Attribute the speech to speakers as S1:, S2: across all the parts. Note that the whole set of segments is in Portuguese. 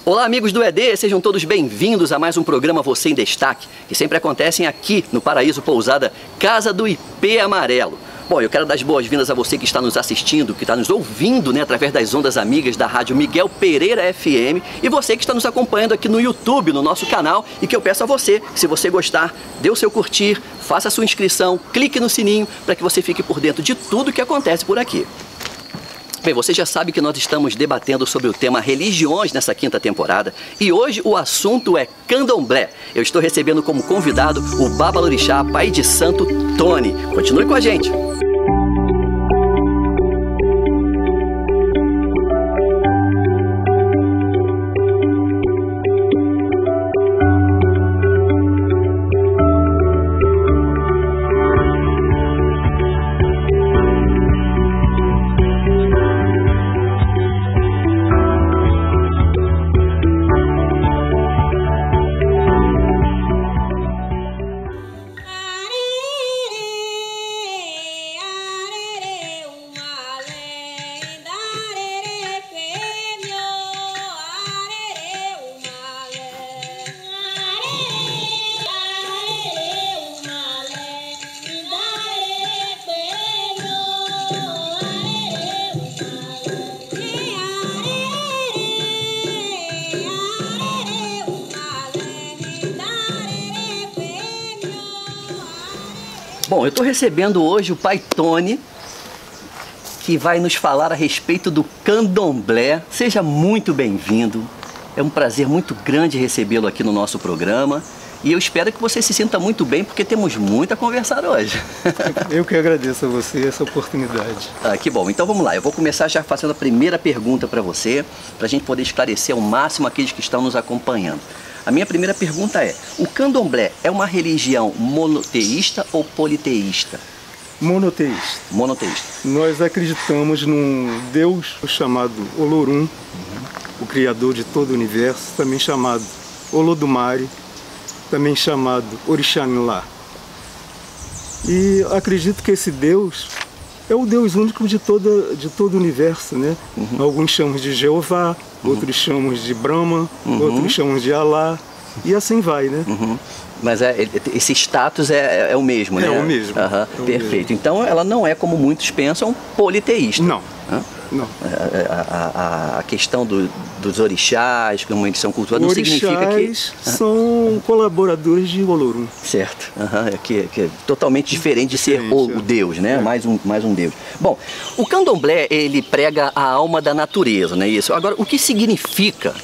S1: Olá, amigos do ED, sejam todos bem-vindos a mais um programa Você em Destaque, que sempre acontecem aqui no Paraíso Pousada Casa do IP Amarelo. Bom, eu quero dar as boas-vindas a você que está nos assistindo, que está nos ouvindo, através das ondas amigas da rádio Miguel Pereira FM, e você que está nos acompanhando aqui no YouTube, no nosso canal, e que eu peço a você, que se você gostar, dê o seu curtir, faça a sua inscrição, clique no sininho para que você fique por dentro de tudo que acontece por aqui. Bem, você já sabe que nós estamos debatendo sobre o tema religiões nessa quinta temporada e hoje o assunto é candomblé. Eu estou recebendo como convidado o Babalorixá, pai de santo Tony. Continue com a gente. Bom, eu estou recebendo hoje o pai Tony, que vai nos falar a respeito do candomblé. Seja muito bem-vindo. É um prazer muito grande recebê-lo aqui no nosso programa. E eu espero que você se sinta muito bem, porque temos muito a conversar hoje.
S2: Eu que agradeço a você essa oportunidade.
S1: Ah, que bom. Então vamos lá. Eu vou começar já fazendo a primeira pergunta para você, para a gente poder esclarecer ao máximo aqueles que estão nos acompanhando. A minha primeira pergunta é: o candomblé é uma religião monoteísta ou politeísta?
S2: Monoteísta.
S1: Monoteísta.
S2: Nós acreditamos num Deus chamado Olorum, o Criador de todo o universo, também chamado Olodumare, também chamado Orixanilá. E acredito que esse Deus é o Deus único de todo o universo, né? Alguns chamam de Jeová, outros chamam de Brahma, outros chamam de Alá, e assim vai, né?
S1: Mas esse status é o mesmo, né?
S2: É o mesmo. É o
S1: Perfeito.
S2: mesmo.
S1: Então ela não é, como muitos pensam, politeísta.
S2: Não. Não.
S1: A questão dos orixás, como eles são cultuados, não significa que...
S2: Orixás são colaboradores de Olorum.
S1: Certo. Que é totalmente diferente de ser o Deus, né? Mais um Deus. Bom, o candomblé, ele prega a alma da natureza, não é isso? Agora, o que significa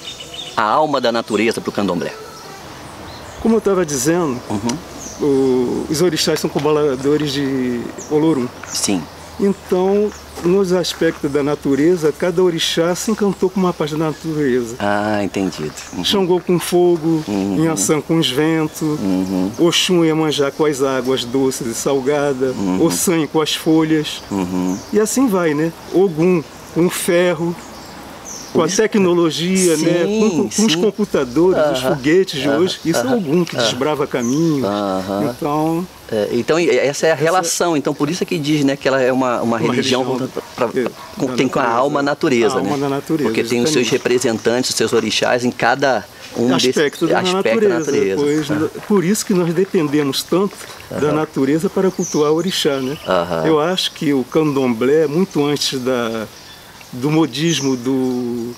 S1: a alma da natureza para o candomblé?
S2: Como eu estava dizendo, os orixás são colaboradores de Olorum.
S1: Sim.
S2: Então, nos aspectos da natureza, cada orixá se encantou com uma parte da natureza.
S1: Ah, entendido.
S2: Xangô com fogo, Inhaçã com os ventos, Oxum e Iemanjá com as águas doces e salgadas, Ossan com as folhas. E assim vai, né? Ogum com ferro, com a tecnologia,
S1: sim,
S2: né? Com os computadores, os foguetes de hoje. Isso é Ogum que desbrava caminhos.
S1: Então essa é a relação, então por isso é que diz, né, que ela é uma religião tem com a alma natureza,
S2: a alma da natureza,
S1: porque tem os seus representantes, os seus orixás em cada
S2: aspecto da natureza. Pois, por isso que nós dependemos tanto da natureza para cultuar o orixá, né? Eu acho que o candomblé, muito antes do modismo, do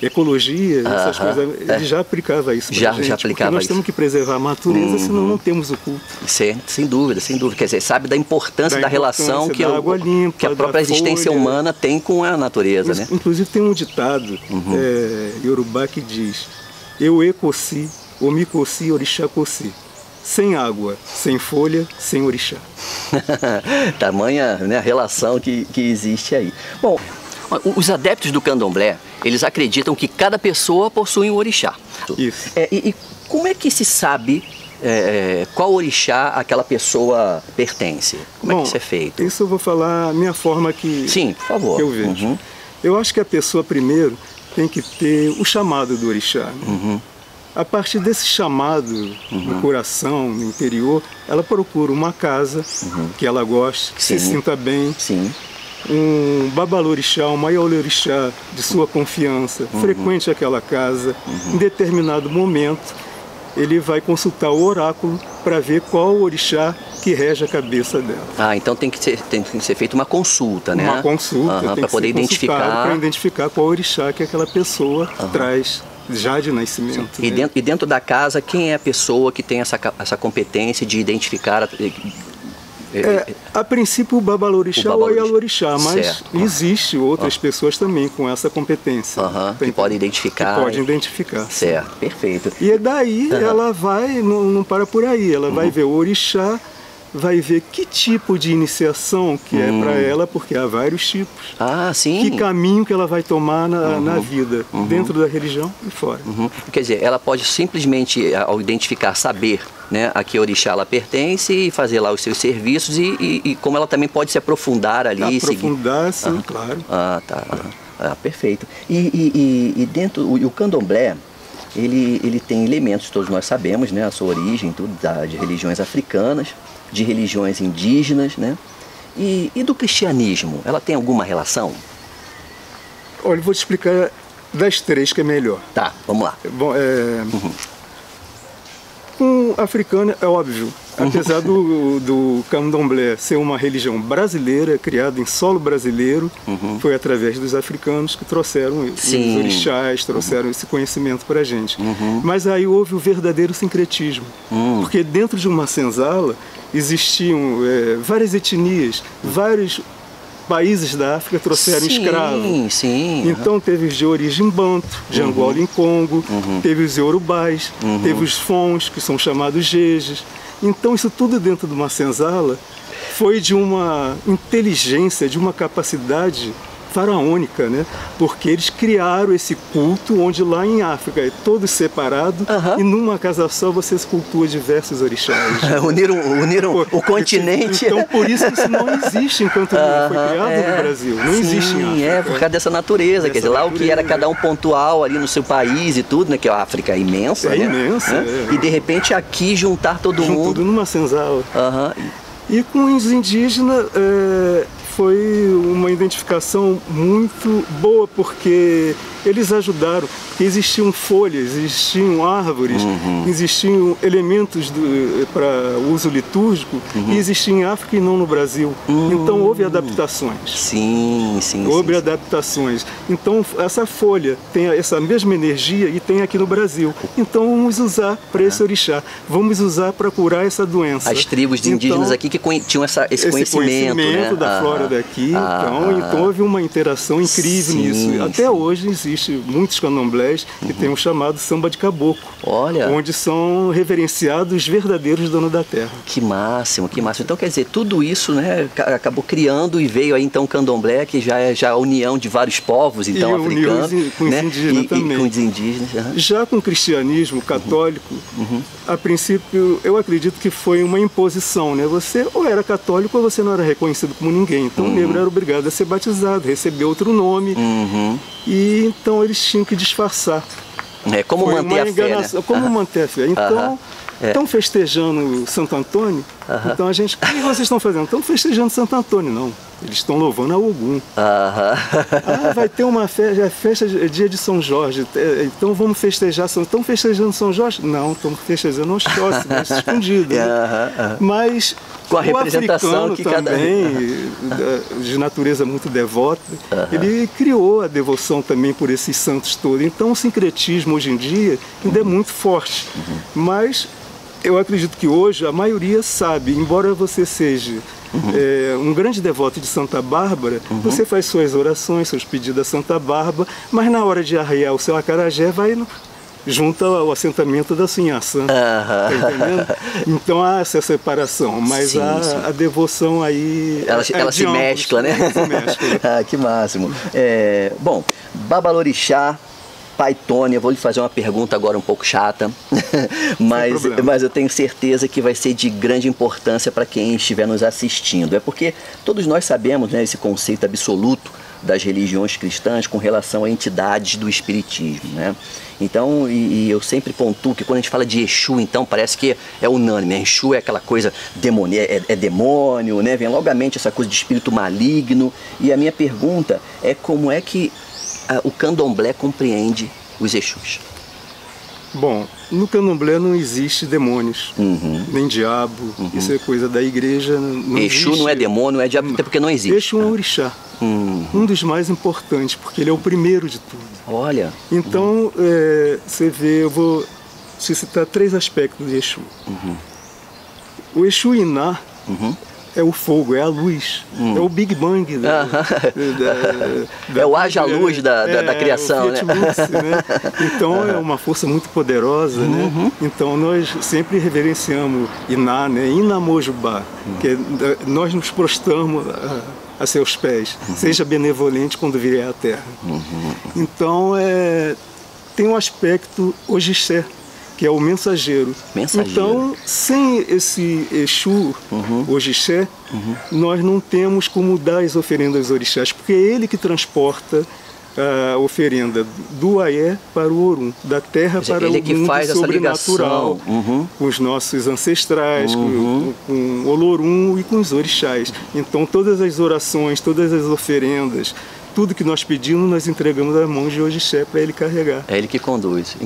S2: ecologia, essas coisas, ele já aplicava isso pra gente,
S1: já aplicava
S2: nós temos que preservar a natureza, senão não temos o culto.
S1: Sem dúvida. Quer dizer, sabe da importância da relação que
S2: água limpa,
S1: que a própria existência humana tem com a natureza, né?
S2: Inclusive tem um ditado iorubá que diz: eu e-coci, omi-coci, orixá-coci. Sem água, sem folha, sem orixá.
S1: Tamanha, né, a relação que existe aí. Bom, os adeptos do candomblé, eles acreditam que cada pessoa possui um orixá.
S2: Isso.
S1: E como é que se sabe qual orixá aquela pessoa pertence? Como é que isso é feito?
S2: Isso eu vou falar a minha forma
S1: Sim, por favor.
S2: Que eu vejo. Eu acho que a pessoa primeiro tem que ter o chamado do orixá. A partir desse chamado no coração, no interior, ela procura uma casa que ela goste, que se sinta bem. um babalorixá, um maiorixá de sua confiança, frequente aquela casa, em determinado momento, ele vai consultar o oráculo para ver qual o orixá que rege a cabeça dela.
S1: Ah, então tem que ser feita uma consulta, né?
S2: Uma consulta,
S1: para poder identificar.
S2: Para identificar qual orixá que aquela pessoa traz já de nascimento.
S1: E dentro da casa, quem é a pessoa que tem essa competência de identificar?
S2: A princípio o babalorixá ou o aialorixá, mas existe outras pessoas também com essa competência.
S1: Que podem identificar.
S2: Que podem identificar.
S1: Certo, perfeito.
S2: E daí ela vai, não para por aí, ela vai ver o orixá, vai ver que tipo de iniciação que é para ela, porque há vários tipos.
S1: Ah, sim.
S2: Que caminho que ela vai tomar na vida, dentro da religião e fora.
S1: Quer dizer, ela pode simplesmente, ao identificar, saber, né, a que orixá ela pertence e fazer lá os seus serviços e como ela também pode se aprofundar ali.
S2: Aprofundar, sim, claro.
S1: Ah, tá. Perfeito. E dentro, o candomblé, ele tem elementos, todos nós sabemos, né, a sua origem, tudo, de religiões africanas, de religiões indígenas, né? E do cristianismo, ela tem alguma relação?
S2: Olha, eu vou te explicar das três que é melhor.
S1: Tá, vamos lá.
S2: Bom, com africano é óbvio, apesar do candomblé ser uma religião brasileira, criada em solo brasileiro, foi através dos africanos que trouxeram os orixás, trouxeram esse conhecimento para a gente. Mas aí houve o verdadeiro sincretismo, porque dentro de uma senzala existiam várias etnias, vários países da África trouxeram escravos. Então teve os de origem banto, de Angola e Congo, teve os iorubás, teve os fons, que são chamados jejes. Então isso tudo dentro de uma senzala foi de uma inteligência, de uma capacidade faraônica, né? Porque eles criaram esse culto onde lá em África é todo separado e numa casa só você se cultua diversos orixás.
S1: Uniram o continente.
S2: Então por isso não existe enquanto foi criado no Brasil. Não existe em África.
S1: Por causa dessa natureza. Quer dizer, lá o que era cada um pontual ali no seu país e tudo, né? Que a África é imensa.
S2: Imensa.
S1: E de repente aqui juntar todo mundo.
S2: Tudo numa senzala. E com os indígenas foi uma identificação muito boa, porque eles ajudaram, porque existiam folhas, existiam árvores, existiam elementos para uso litúrgico, e existiam em África e não no Brasil. Então houve adaptações. Houve adaptações. Então essa folha tem essa mesma energia e tem aqui no Brasil. Então vamos usar para esse orixá, vamos usar para curar essa doença.
S1: As tribos de indígenas aqui que tinham esse conhecimento, né?
S2: Da flora daqui. Então houve uma interação incrível nisso. Até hoje existe muitos candomblés que tem um chamado samba de caboclo, onde são reverenciados os verdadeiros donos da terra.
S1: Que máximo, que máximo. Então quer dizer, tudo isso, né, acabou criando e veio aí então o candomblé, que já é a união de vários povos, então, africanos,
S2: com os indígenas também.
S1: E com os indígenas.
S2: Já com o cristianismo católico, a princípio eu acredito que foi uma imposição, né? Você ou era católico ou você não era reconhecido como ninguém. Então o negro era obrigado a ser batizado, receber outro nome. E então eles tinham que disfarçar.
S1: Como
S2: foi
S1: manter a fé, né?
S2: Como manter a fé. Então, estão festejando Santo Antônio, então a gente, o que vocês estão fazendo? Estão festejando Santo Antônio, não. Eles estão louvando a Ogum. Vai ter uma festa, dia de São Jorge, então vamos festejar. Estão festejando São Jorge? Não, estão festejando Oxóssi, mas escondido. Mas
S1: com a representação que
S2: também, de natureza muito devota, ele criou a devoção também por esses santos todos. Então o sincretismo hoje em dia ainda é muito forte. Mas eu acredito que hoje a maioria sabe, embora você seja um grande devoto de Santa Bárbara, você faz suas orações, seus pedidos a Santa Bárbara, mas na hora de arrear o seu acarajé vai junto ao assentamento da Sunhaçã. Tá entendendo? Então há essa separação, mas a devoção aí
S1: ela se mescla, né?
S2: Se mescla.
S1: Que máximo. Bom, babalorixá, Pai Tony, eu vou lhe fazer uma pergunta agora um pouco chata, mas eu tenho certeza que vai ser de grande importância para quem estiver nos assistindo. É porque todos nós sabemos, né, esse conceito absoluto das religiões cristãs com relação a entidades do espiritismo, né? Então, e eu sempre pontuo que quando a gente fala de Exu, então parece que é unânime, né? Exu é aquela coisa demoníaca, é demônio, né? Vem logo à mente essa coisa de espírito maligno. E a minha pergunta é como é que o candomblé compreende os Exus?
S2: Bom, no candomblé não existe demônios, nem diabo, isso é coisa da igreja. Não
S1: Exu
S2: existe.
S1: não é demônio, não é diabo, até porque não existe.
S2: Exu é um orixá, um dos mais importantes, porque ele é o primeiro de tudo.
S1: Olha.
S2: Então, você vê, eu vou te citar 3 aspectos de Exu. O Exu Iná é o fogo, é a luz, é o Big Bang.
S1: É o haja luz da criação,
S2: o
S1: né?
S2: Luz, né? Então é uma força muito poderosa, né? Então nós sempre reverenciamos Iná, né? Inamojubá, que nós nos prostramos a seus pés. Seja benevolente quando vier à terra. Então tem um aspecto Ogixé, que é o mensageiro. Então, sem esse Exu, Ogixé, nós não temos como dar as oferendas aos orixás, porque é ele que transporta a oferenda do Aé para o Orum, da terra para o mundo
S1: faz
S2: sobrenatural, com os nossos ancestrais, com o Olorum e com os orixás. Então, todas as orações, todas as oferendas, tudo que nós pedimos, nós entregamos às mãos de Ogixé para ele carregar.
S1: É ele que conduz.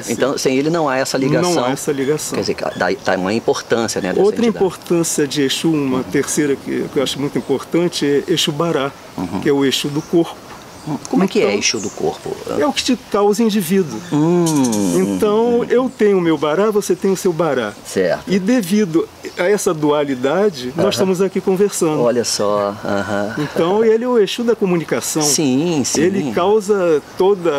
S1: Então, sem ele não há essa ligação.
S2: Não há essa ligação.
S1: Quer dizer, dá uma importância, né, dessa
S2: Outra
S1: entidade.
S2: importância de Exu, uma terceira que eu acho muito importante, é Exu Bará, que é o Exu do corpo.
S1: Como é que é Exu do corpo?
S2: É o que te causa indivíduo. Então, eu tenho o meu bará, você tem o seu bará.
S1: Certo.
S2: E devido a essa dualidade, nós estamos aqui conversando.
S1: Olha só.
S2: Então, ele é o Exu da comunicação.
S1: Sim, sim.
S2: Ele causa toda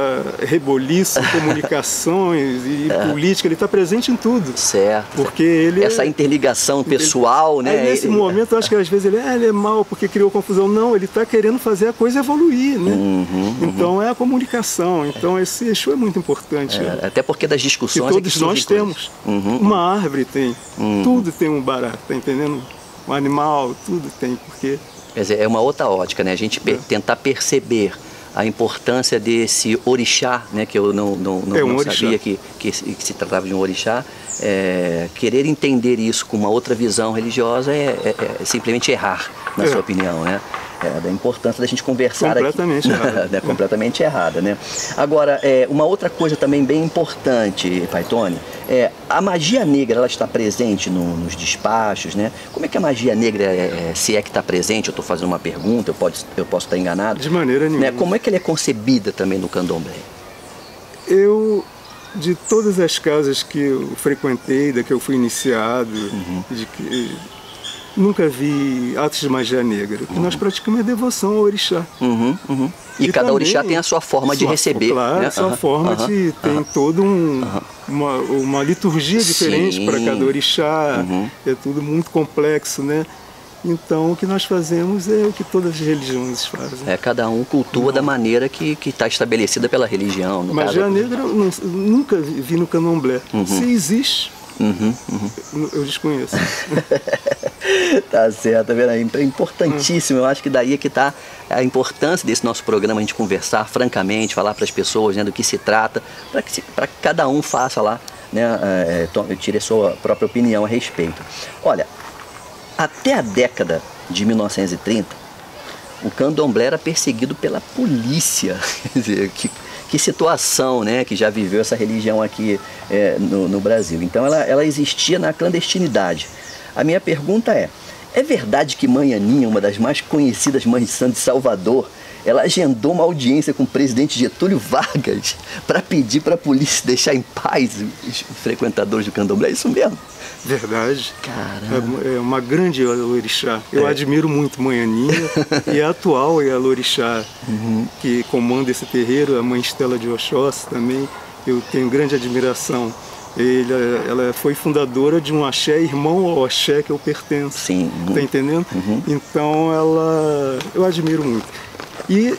S2: reboliço, comunicações e política. Ele está presente em tudo.
S1: Certo.
S2: Porque ele
S1: essa interligação pessoal, né?
S2: Aí, nesse momento, eu acho que às vezes ele é mau porque criou confusão. Não, ele está querendo fazer a coisa evoluir, né? Então é a comunicação. Então esse Exu é muito importante.
S1: Até porque das discussões
S2: que todos nós temos. Uma árvore tem, tudo tem um bará, tá entendendo? Um animal, tudo tem, porque...
S1: Quer dizer, é uma outra ótica, né? A gente tentar perceber a importância desse orixá, né? Que eu não sabia que se tratava de um orixá. Querer entender isso com uma outra visão religiosa é simplesmente errar, na sua opinião, né? Da importância da gente conversar
S2: completamente
S1: aqui.
S2: Errada.
S1: Completamente errada, né? Agora, uma outra coisa também bem importante, Paitone, a magia negra, ela está presente nos despachos, né? Como é que a magia negra, se é que está presente, eu estou fazendo uma pergunta, eu posso estar enganado.
S2: De maneira nenhuma.
S1: Né? Como é que ela é concebida também no candomblé?
S2: De todas as casas que eu frequentei, da que eu fui iniciado, nunca vi atos de magia negra. O que nós praticamos é devoção ao orixá.
S1: E cada também, orixá tem a sua forma de receber.
S2: Claro,
S1: né?
S2: a sua forma de... Tem toda uma liturgia diferente para cada orixá. É tudo muito complexo, né? Então, o que nós fazemos é o que todas as religiões fazem.
S1: Cada um cultua da maneira que está estabelecida pela religião.
S2: Magia negra eu nunca vi no candomblé. Se existe... eu desconheço.
S1: Tá certo, tá vendo aí? É importantíssimo, eu acho que daí é que está a importância desse nosso programa, a gente conversar francamente, falar para as pessoas, né, do que se trata, para que cada um faça lá, né, tire a sua própria opinião a respeito. Olha, até a década de 1930, o candomblé era perseguido pela polícia. Quer dizer, que situação, né, que já viveu essa religião aqui no Brasil. Então ela existia na clandestinidade. A minha pergunta é verdade que Mãe Aninha, uma das mais conhecidas mães de santo de Salvador, ela agendou uma audiência com o presidente Getúlio Vargas para pedir para a polícia deixar em paz os frequentadores do candomblé? É isso mesmo?
S2: Verdade.
S1: Caramba.
S2: É uma grande orixá. Eu admiro muito Mãe Aninha e a atual é a orixá que comanda esse terreiro, a Mãe Estela de Oxóssi também. Eu tenho grande admiração. Ela foi fundadora de um axé, irmão ao axé que eu pertenço.
S1: Sim.
S2: Tá entendendo? Então eu admiro muito. E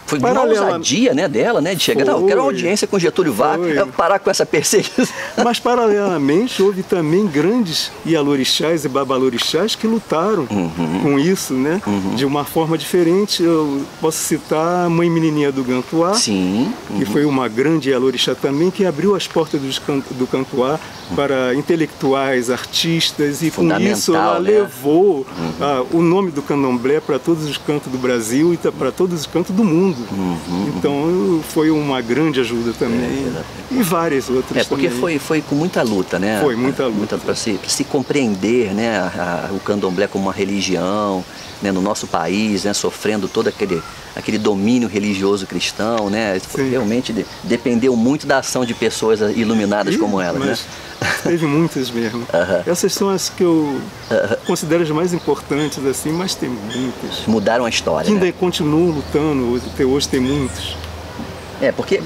S1: Foi de uma ousadia, né, dela, né, de chegar, não, eu quero uma audiência com Getúlio Vargas, parar com essa perseguição.
S2: Mas, paralelamente, houve também grandes ialorixás e babalorixás que lutaram com isso, né, de uma forma diferente. Eu posso citar a Mãe Menininha do Gantuá,
S1: sim,
S2: que foi uma grande ialorixá também, que abriu as portas do Gantuá para intelectuais, artistas, e com isso ela levou o nome do candomblé para todos os cantos do Brasil e para todos os cantos do mundo. Então foi uma grande ajuda também, e várias outras
S1: porque
S2: também.
S1: foi com muita luta, né?
S2: Foi muita luta.
S1: Para se compreender, né, o candomblé como uma religião, né, no nosso país, né, sofrendo todo aquele domínio religioso cristão, né? Realmente dependeu muito da ação de pessoas iluminadas como ela, né?
S2: Teve muitas mesmo. Essas são as que eu considero as mais importantes, assim, mas tem muitas.
S1: Mudaram a história,
S2: que ainda
S1: né?
S2: Continuam lutando, até hoje tem muitos.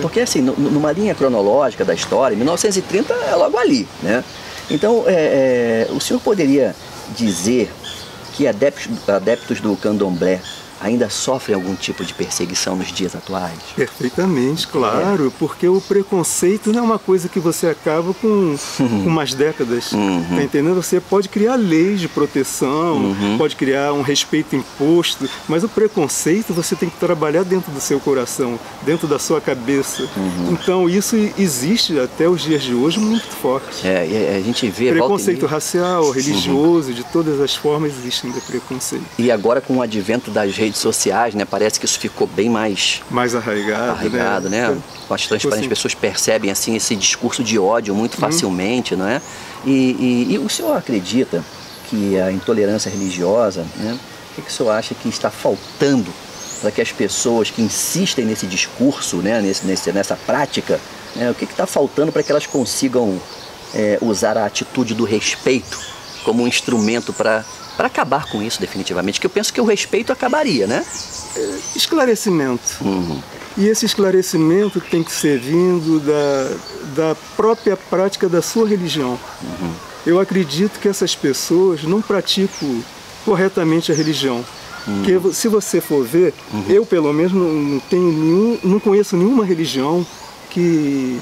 S1: Porque assim, numa linha cronológica da história, 1930 é logo ali, né? Então, o senhor poderia dizer que adeptos do candomblé ainda sofrem algum tipo de perseguição nos dias atuais?
S2: Perfeitamente, claro, porque o preconceito não é uma coisa que você acaba com umas décadas, tá entendendo? Você pode criar leis de proteção, pode criar um respeito imposto, mas o preconceito você tem que trabalhar dentro do seu coração, dentro da sua cabeça. Então isso existe até os dias de hoje muito forte.
S1: A gente vê...
S2: Preconceito racial, religioso, de todas as formas existe ainda preconceito.
S1: E agora com o advento das redes sociais, né, parece que isso ficou bem mais arraigado, né? Bastante as pessoas percebem assim esse discurso de ódio muito facilmente, não é? E o senhor acredita que a intolerância religiosa, né? O que o senhor acha que está faltando para que as pessoas que insistem nesse discurso, né, nessa prática, né, o que está faltando para que elas consigam usar a atitude do respeito como um instrumento para acabar com isso definitivamente? Que eu penso que o respeito acabaria, né?
S2: Esclarecimento. E esse esclarecimento tem que ser vindo da própria prática da sua religião. Eu acredito que essas pessoas não praticam corretamente a religião. Porque se você for ver, eu pelo menos não conheço nenhuma religião que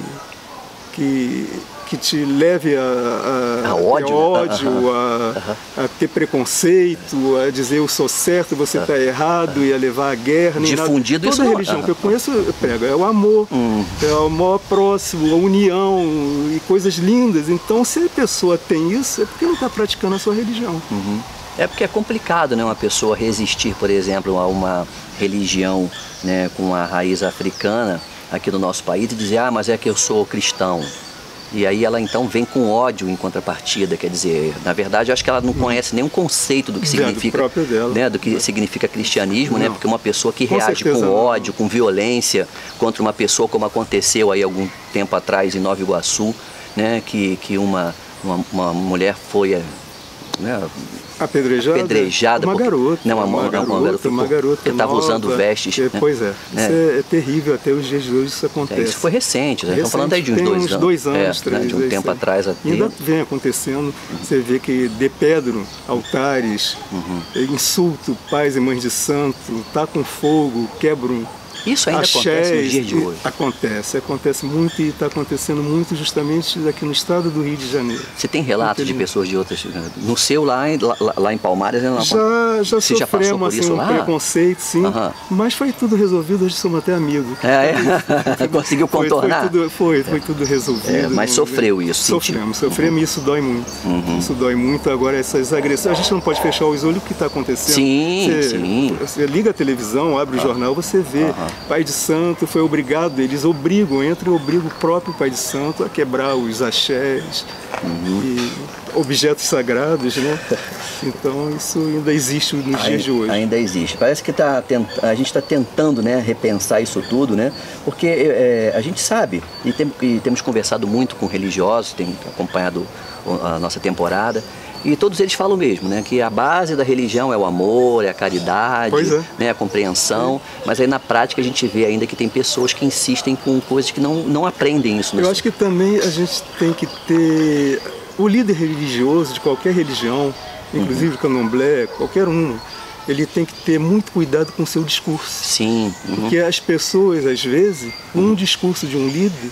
S2: te leve a ódio, a ter preconceito, a dizer eu sou certo, você está errado, e a levar a guerra, nem
S1: difundido
S2: nada. Toda religião que eu conheço, é o amor, é o amor próximo, a união e coisas lindas. Então, se a pessoa tem isso, é porque não está praticando a sua religião.
S1: É porque é complicado, né, uma pessoa resistir, por exemplo, a uma religião, né, com a raiz africana aqui no nosso país e dizer, mas é que eu sou cristão. E aí ela então vem com ódio em contrapartida, quer dizer, na verdade eu acho que ela não conhece nenhum conceito do que significa, né, do que significa cristianismo, né? Porque uma pessoa que reage com ódio, com violência contra uma pessoa, como aconteceu aí algum tempo atrás em Nova Iguaçu, né, que uma mulher foi, né, apedrejada,
S2: uma garota,
S1: uma garota que estava usando vestes.
S2: Pois é, isso é terrível, até os dias de hoje isso acontece.
S1: Isso foi recente, estamos falando aí de uns 2 anos, 3 de um tempo atrás.
S2: Ainda vem acontecendo, você vê que depedram altares, insultam pais e mães de santo, tacam fogo, quebram.
S1: Isso ainda acontece nos dias de hoje?
S2: Acontece muito, e está acontecendo muito justamente aqui no estado do Rio de Janeiro.
S1: Você tem relatos de pessoas de outras... No seu, lá em Palmares...
S2: Já sofremos assim, um preconceito, sim, mas foi tudo resolvido, hoje somos até amigos.
S1: Conseguiu contornar?
S2: Foi tudo resolvido.
S1: Mas sofreu isso?
S2: Sofremos e isso dói muito. Isso dói muito. Agora, essas agressões, a gente não pode fechar os olhos o que está acontecendo.
S1: Sim.
S2: Você liga a televisão, abre o jornal, você vê. Pai de santo foi obrigado, eles obrigam o próprio pai de santo a quebrar os axés e objetos sagrados, né? Então isso ainda existe nos dias de hoje.
S1: Ainda existe. Parece que a gente está tentando, né, repensar isso tudo, né? Porque a gente sabe, e temos conversado muito com religiosos, tem acompanhado a nossa temporada, e todos eles falam mesmo, né, que a base da religião é o amor, é a caridade, né, a compreensão, mas aí na prática a gente vê ainda que tem pessoas que insistem com coisas que não aprendem isso.
S2: Eu acho que também a gente tem que ter o líder religioso de qualquer religião, inclusive o candomblé, qualquer um, ele tem que ter muito cuidado com o seu discurso.
S1: Sim.
S2: Porque as pessoas, às vezes, um discurso de um líder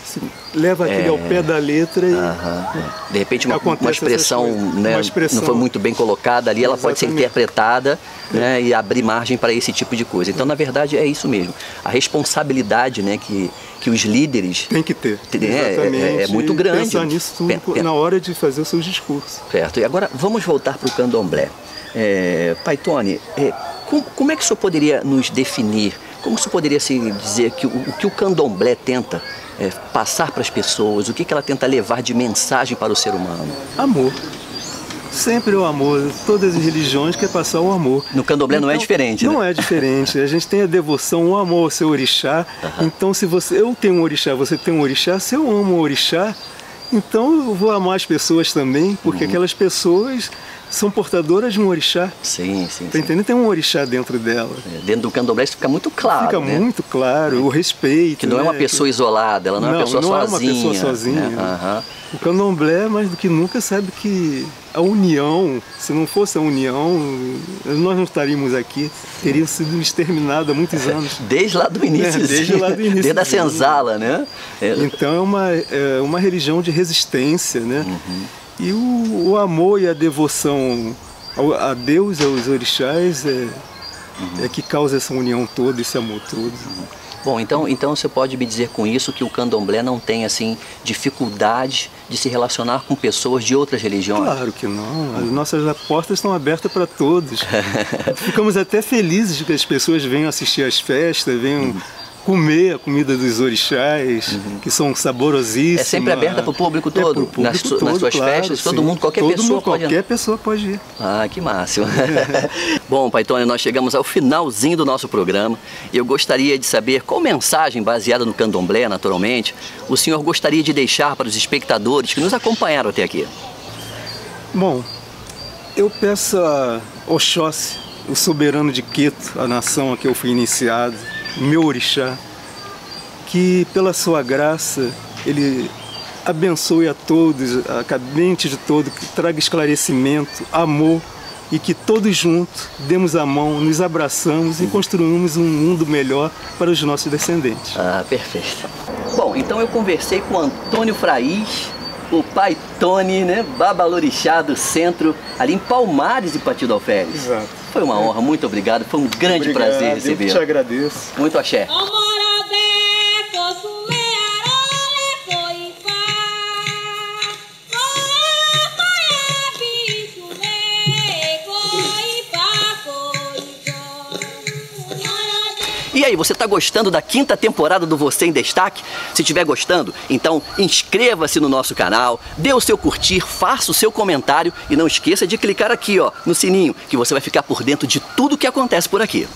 S2: leva aquele ao pé da letra e
S1: de repente uma expressão, né, não foi muito bem colocada ali, ela pode ser interpretada, né, e abrir margem para esse tipo de coisa. Então, na verdade, é isso mesmo. A responsabilidade, né, que os líderes
S2: tem que ter
S1: é muito grande.
S2: Pensar nisso tudo na hora de fazer os seus discursos.
S1: Certo. E agora vamos voltar para o candomblé. Pai Tony, como é que o senhor poderia nos definir, como o senhor poderia se dizer que o que o candomblé tenta passar para as pessoas, o que ela tenta levar de mensagem para o ser humano?
S2: Amor. Sempre o amor. Todas as religiões querem passar o amor.
S1: No candomblé então, não é diferente, né?
S2: Não é diferente. A gente tem a devoção, o amor ao seu orixá. Então, se eu tenho um orixá, você tem um orixá, se eu amo o orixá, então eu vou amar as pessoas também, porque aquelas pessoas são portadoras de um orixá.
S1: Sim.
S2: Tá entendendo? Tem um orixá dentro dela.
S1: Dentro do candomblé isso fica muito claro.
S2: Fica muito claro, o respeito.
S1: Que não é uma pessoa isolada, ela não é uma pessoa sozinha. Não é uma pessoa sozinha.
S2: O candomblé, mais do que nunca, sabe que a união, se não fosse a união, nós não estaríamos aqui, teria sido exterminado há muitos anos.
S1: Desde lá do início. Desde a senzala, né?
S2: Então é uma religião de resistência, né? E o amor e a devoção a Deus e aos orixás é que causa essa união toda, esse amor todo.
S1: Bom, então você pode me dizer com isso que o candomblé não tem, assim, dificuldade de se relacionar com pessoas de outras religiões?
S2: Claro que não. As nossas portas estão abertas para todos. Ficamos até felizes de que as pessoas venham assistir às festas, venham comer a comida dos orixás, que são saborosíssimas.
S1: É sempre aberta para o público todo? Nas suas festas, todo mundo, qualquer pessoa pode
S2: ir.
S1: Ah, que máximo. Bom, Pai Tony, nós chegamos ao finalzinho do nosso programa e eu gostaria de saber qual mensagem baseada no candomblé, naturalmente, o senhor gostaria de deixar para os espectadores que nos acompanharam até aqui.
S2: Bom, eu peço a Oxóssi, o soberano de Queto, a nação a que eu fui iniciado, meu orixá, que pela sua graça ele abençoe a todos, a mente de todos, que traga esclarecimento, amor e que todos juntos demos a mão, nos abraçamos e construímos um mundo melhor para os nossos descendentes.
S1: Ah, perfeito. Bom, então eu conversei com Antônio Fraiz, o Pai Tony, né, Babalorixá do centro, ali em Palmares de Pati do Alferes.
S2: Exato.
S1: Foi uma honra, muito obrigado, foi um grande prazer receber.
S2: Eu te agradeço.
S1: Muito axé. E aí, você está gostando da 5ª temporada do Você em Destaque? Se estiver gostando, então inscreva-se no nosso canal, dê o seu curtir, faça o seu comentário e não esqueça de clicar aqui, ó, no sininho, que você vai ficar por dentro de tudo que acontece por aqui.